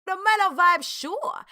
The Mellow Vibe, sure.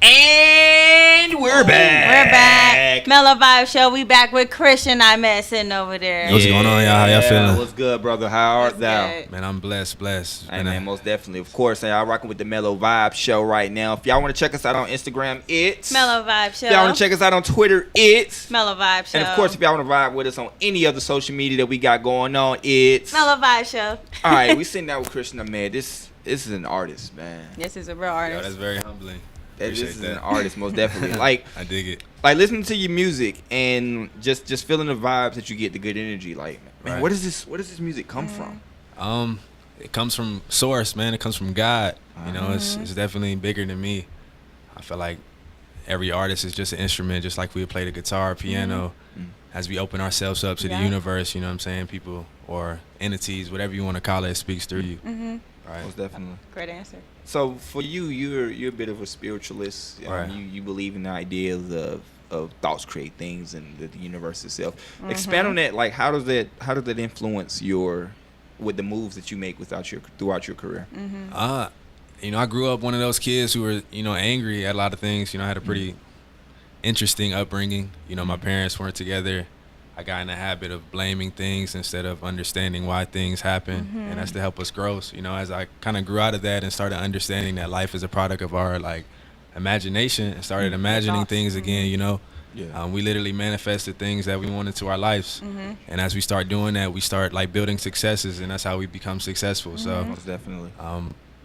And we're back. We're back. Mellow Vibe Show. We back with Christian Ahmed sitting over there. What's going on, y'all? How y'all feeling? What's good, brother? How art thou? Man, I'm blessed. Hey, man, most definitely. Of course, y'all rocking with the Mellow Vibe Show right now. If y'all want to check us out on Instagram, it's Mellow Vibe Show. If y'all want to check us out on Twitter, it's Mellow Vibe Show. And of course, if y'all want to vibe with us on any other social media that we got going on, it's Mellow Vibe Show. All right, we sitting down with Christian Ahmed. This is an artist, man. This is a real artist. Yo, that's very humbling. This is an artist, most definitely. Like, I dig it. Like listening to your music and just feeling the vibes that you get, the good energy. Like, man, Right. where does this music come from? It comes from source, man. It comes from God. You know, it's definitely bigger than me. I feel like every artist is just an instrument, just like we would play the guitar, piano. As we open ourselves up to the universe, you know what I'm saying? People or entities, whatever you want to call it, speaks through you. Right. Most definitely. Great answer. So for you, you're a bit of a spiritualist. Right. You believe in the ideas of thoughts create things and the universe itself. Expand on that. Like, how does that influence with the moves that you make throughout your career? You know, I grew up one of those kids who were, you know, angry at a lot of things. You know, I had a pretty interesting upbringing. You know, my parents weren't together. I got in the habit of blaming things instead of understanding why things happen, and that's to help us grow. So, you know, as I kind of grew out of that and started understanding that life is a product of our like imagination and started imagining things again, you know, we literally manifested things that we wanted to our lives, and as we start doing that, we start like building successes, and that's how we become successful. So, Most definitely.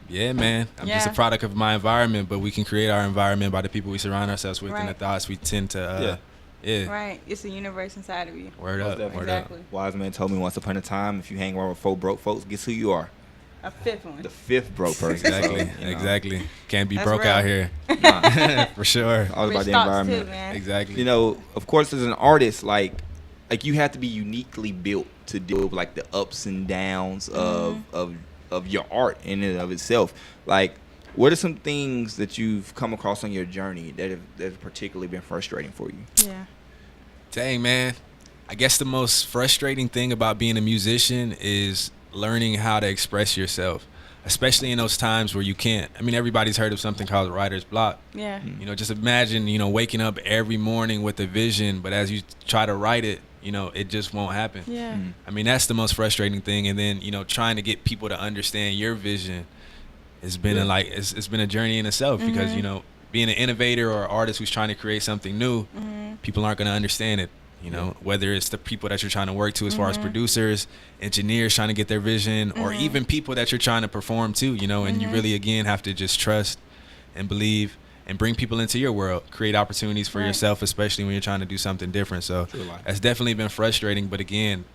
yeah, man, I'm just a product of my environment, but we can create our environment by the people we surround ourselves with and the thoughts we tend to. Right. It's the universe inside of you. Word up. Word Exactly. up. Wise man told me once upon a time, if you hang around with 4 broke folks, guess who you are? A fifth one. The 5th broke person. Exactly. So, you know. Exactly. Can't be That's broke real. out here. For sure. All about Rich the thoughts environment. too, man. Exactly. You know, of course, as an artist, like you have to be uniquely built to deal with like the ups and downs of your art in and of itself. Like, what are some things that you've come across on your journey that have particularly been frustrating for you? Yeah. Dang, man. I guess the most frustrating thing about being a musician is learning how to express yourself, especially in those times where you can't. I mean, everybody's heard of something called writer's block. Yeah. You know, just imagine, you know, waking up every morning with a vision, but as you try to write it, you know, it just won't happen. Yeah. I mean, that's the most frustrating thing. And then, you know, trying to get people to understand your vision has been it's been a journey in itself because, you know, being an innovator or an artist who's trying to create something new, people aren't going to understand it. You know, whether it's the people that you're trying to work to as far as producers, engineers trying to get their vision, or even people that you're trying to perform to, you know, and you really, again, have to just trust and believe and bring people into your world, create opportunities for yourself, especially when you're trying to do something different. So that's definitely been frustrating. But again,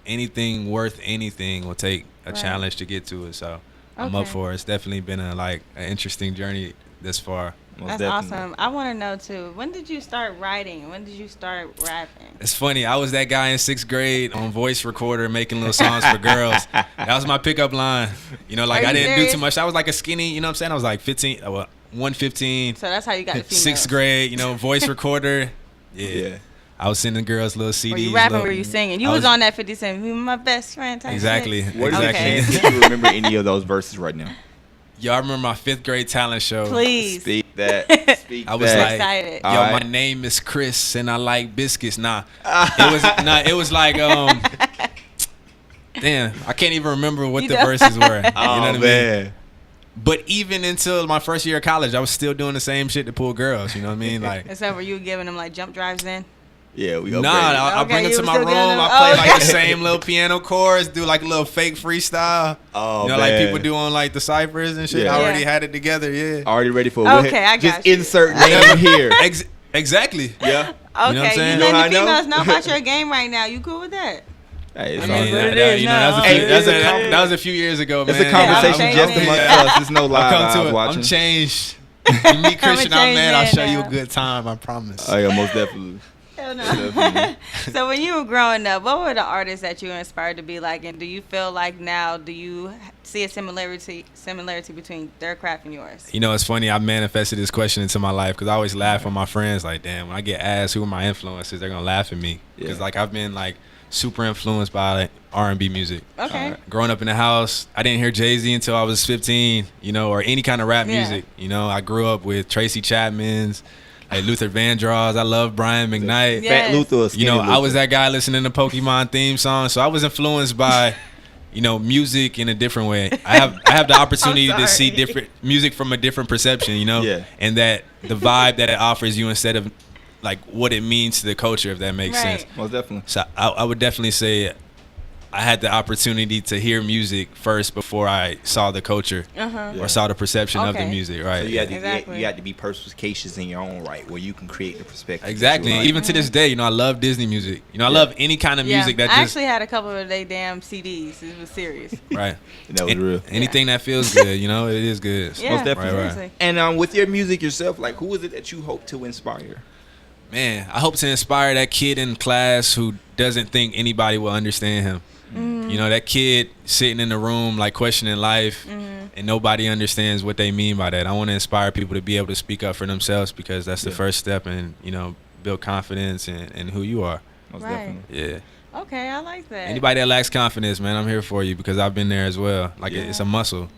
anything worth anything will take a challenge to get to it. So I'm up for it. It's definitely been an interesting journey this far. That's awesome. I want to know too. When did you start writing? When did you start rapping? It's funny. I was that guy in 6th grade on voice recorder making little songs for girls. That was my pickup line. You know, like I didn't do too much. I was like a skinny, you know what I'm saying? I was like 115. So that's how you got the females. 6th grade, you know, voice recorder. Yeah. I was sending girls little CDs. Were you rapping or were you singing? You was on that 50 Cent. You my best friend type Exactly. shit. What is Exactly. it? Do you remember any of those verses right now? Yo, I remember my 5th grade talent show. Please. Speak that. Speak I was that. like, excited. yo, All my right. name is Chris and I like biscuits. It was like damn, I can't even remember what the verses were. You know what I mean? But even until my first year of college, I was still doing the same shit to pull girls. You know what I mean? Like, Except for you giving them like jump drives in. Yeah, we nah, upgraded. I'll Okay, bring them you to was my still room. getting them? I play like Okay. the same little piano chords, do like a little fake freestyle. Oh, you know, man. like people do on like the ciphers and shit. Yeah. I already Yeah. had it together. Yeah. Already ready for Okay, I got Just you. insert name here. Exactly. Yeah. what I'm Okay, saying? you You know how I letting the know? females know about your game right now. You cool with that? Hey, it's I all mean, good. what it is now. That was a few years ago, man. It's a conversation I'm just changing. amongst us. There's no live I'll come to eyes it. watching. I'm changed. You meet Christian change Ahmed, I'll man show you a now. good time. I promise. Oh yeah, most definitely. Hell no. Definitely. So when you were growing up, what were the artists that you were inspired to be like? And do you feel like now, do you see a similarity between their craft and yours? You know, it's funny. I manifested this question into my life because I always laugh with my friends. Like, damn, when I get asked who are my influences, they're gonna laugh at me because Yeah. like I've been like super influenced by like R&B music. Okay. Growing up in the house, I didn't hear Jay-Z until I was 15, you know, or any kind of rap Yeah. music. You know, I grew up with Tracy Chapman's, like Luther Vandross. I love Brian McKnight. Yeah. Fat Luther, or You Skinny know, Luther? I was that guy listening to Pokemon theme songs, so I was influenced by, you know, music in a different way. I have the opportunity to see sorry. different music from a different perception, you know, Yeah. and that the vibe that it offers you instead of like what it means to the culture, if that makes Right. sense. Most definitely. So I would definitely say I had the opportunity to hear music first before I saw the culture Uh-huh. Yeah. or saw the perception of the Okay. music, So right? you had to Exactly. you had to be perspicacious in your own right, where you can create the perspective. Exactly. that you And like. even to this day, you know, I love Disney music. You know, I Yeah. love any kind of music yeah. that I just actually had a couple of they damn CDs. It was serious. right. That was real. Anything that feels good, you know, it is good. Yeah, definitely. Right. seriously. And with your music yourself, like, who is it that you hope to inspire? Man, I hope to inspire that kid in class who doesn't think anybody will understand him. Mm-hmm. You know, that kid sitting in the room like questioning life Mm-hmm. and nobody understands what they mean by that. I want to inspire people to be able to speak up for themselves because that's the Yeah. first step in, you know, build confidence in who you are. Most Right. definitely. Yeah. Okay, I like that. Anybody that lacks confidence, man, I'm here for you because I've been there as well. Like Yeah. it's a muscle.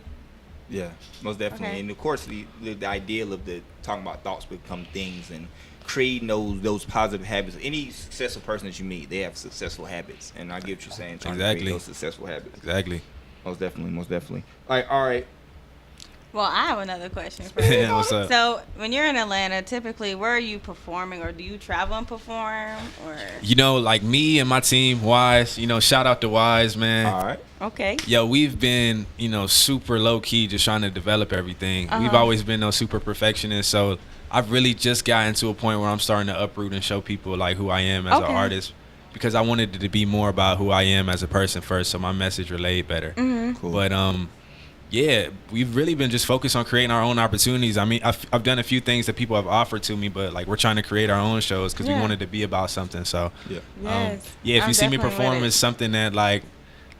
Yeah, most definitely. Okay. And of course, the ideal of the talking about thoughts become things and creating those positive habits. Any successful person that you meet, they have successful habits, and I get what you're saying. Trying to Exactly. create those successful habits. Exactly. Most definitely. Most definitely. Like, all right. Well, I have another question for you. Yeah, what's up? So, when you're in Atlanta, typically, where are you performing, or do you travel and perform, or? You know, like me and my team, Wise, you know, shout out to Wise, man. All right. Okay. Yo, we've been, you know, super low key just trying to develop everything. We've Uh-huh. always been those super perfectionists. So I've really just gotten to a point where I'm starting to uproot and show people like who I am as Okay. an artist because I wanted it to be more about who I am as a person first, so my message relayed better. Mm-hmm. Cool. But yeah, we've really been just focused on creating our own opportunities. I mean, I've done a few things that people have offered to me, but like we're trying to create our own shows because Yeah. we wanted to be about something. So Yeah. Yes. yeah, if I'm you see me definitely perform, with it. it's something that like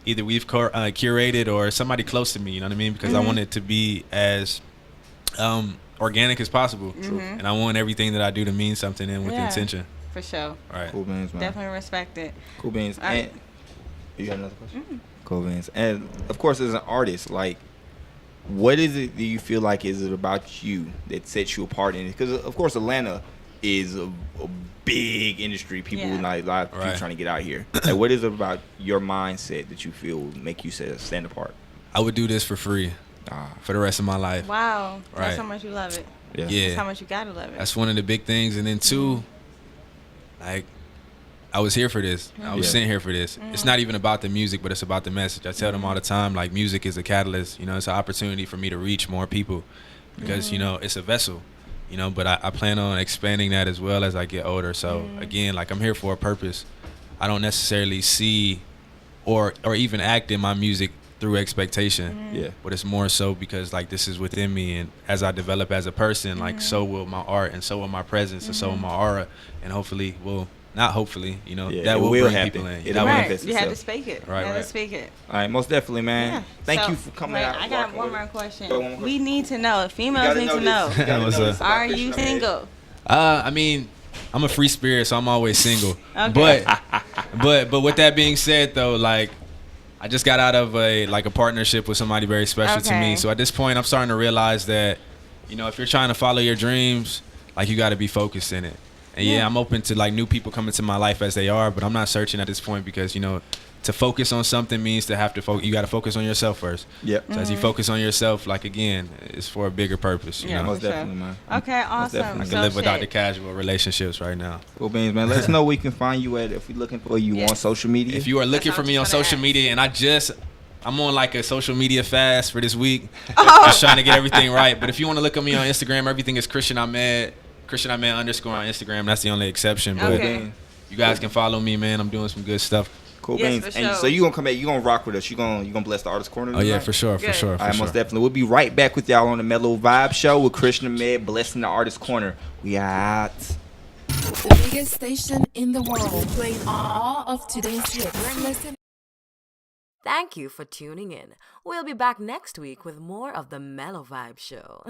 either we've curated or somebody close to me. You know what I mean? Because I Mhm. want it to be as organic as possible, Mhm. and I want everything that I do to mean something and with Yeah. intention. For sure. Right. Cool beans, man. Definitely respect it. Cool beans. All right. And you got another question? Cool beans. And of course, as an artist, like, what is it that you feel like is it about you that sets you apart in it? Because of course, Atlanta is a big industry. People Yeah. like a lot of people Right. trying to get out here. Like, what is it about your mindset that you feel make you stand apart? I would do this for free for the rest of my life. Wow. That's Right. how much you love it. Yeah. Yeah. That's how much you gotta love it. That's one of the big things. And then two, like, I was here for this. I was Yeah. sent here for this. It's not even about the music, but it's about the message. I tell them all the time, like, music is a catalyst. You know, it's an opportunity for me to reach more people because, you know, it's a vessel, you know, but I plan on expanding that as well as I get older. So, again, like, I'm here for a purpose. I don't necessarily see or even act in my music through expectation. Yeah. But it's more so because like this is within me, and as I develop as a person, like so will my art and so will my presence and so will my aura, and hopefully not hopefully, you know, Yeah, that it will will bring happen. people in. It'll That will- Right. manifest You had to itself. speak it. Right, You had right. to speak it. All right, most definitely, man. Yeah. Thank So, you for coming wait, out. I got rocking one with more us. question. Go, one more We need to know. You Females gotta need to this. know. You gotta What's know up? this about Are Christian you Ahmed. single? I mean, I'm a free spirit, so I'm always single. Okay. But with that being said, though, like I just got out of a partnership with somebody very special to Okay. me. So at this point, I'm starting to realize that, you know, if you're trying to follow your dreams, like you got to be focused in it. And yeah, I'm open to like new people coming to my life as they are, but I'm not searching at this point because, you know, to focus on something means to have to focus. You got to focus on yourself first. Yep. So as you focus on yourself, like again, it's for a bigger purpose. You Yeah, know, Most for sure. definitely, man. Okay, awesome. definitely. I So can live without the shit. casual relationships right now. Cool beans, man. Let us know where we can find you at if we're looking for you Yes. on social media. If you are looking That's for what me I on was gonna social ask. media, and I'm on like a social media fast for this week, Oh. just trying to get everything right. But if you want to look at me on Instagram, everything is Christian Ahmed __ on Instagram. That's the only exception. But Okay. you guys can follow me, man. I'm doing some good stuff. Cool Yes, beans. for And sure. so you gonna come back? You gonna rock with us? You gonna bless the artist corner? Oh yeah, tonight? for sure, for Good. sure, All for right, sure. most definitely. We'll be right back with y'all on the Mellow Vibe Show with Christian Ahmed blessing the artist corner. We out. The biggest station in the world, playing all of today's hits. We're listening. Thank you for tuning in. We'll be back next week with more of the Mellow Vibe Show.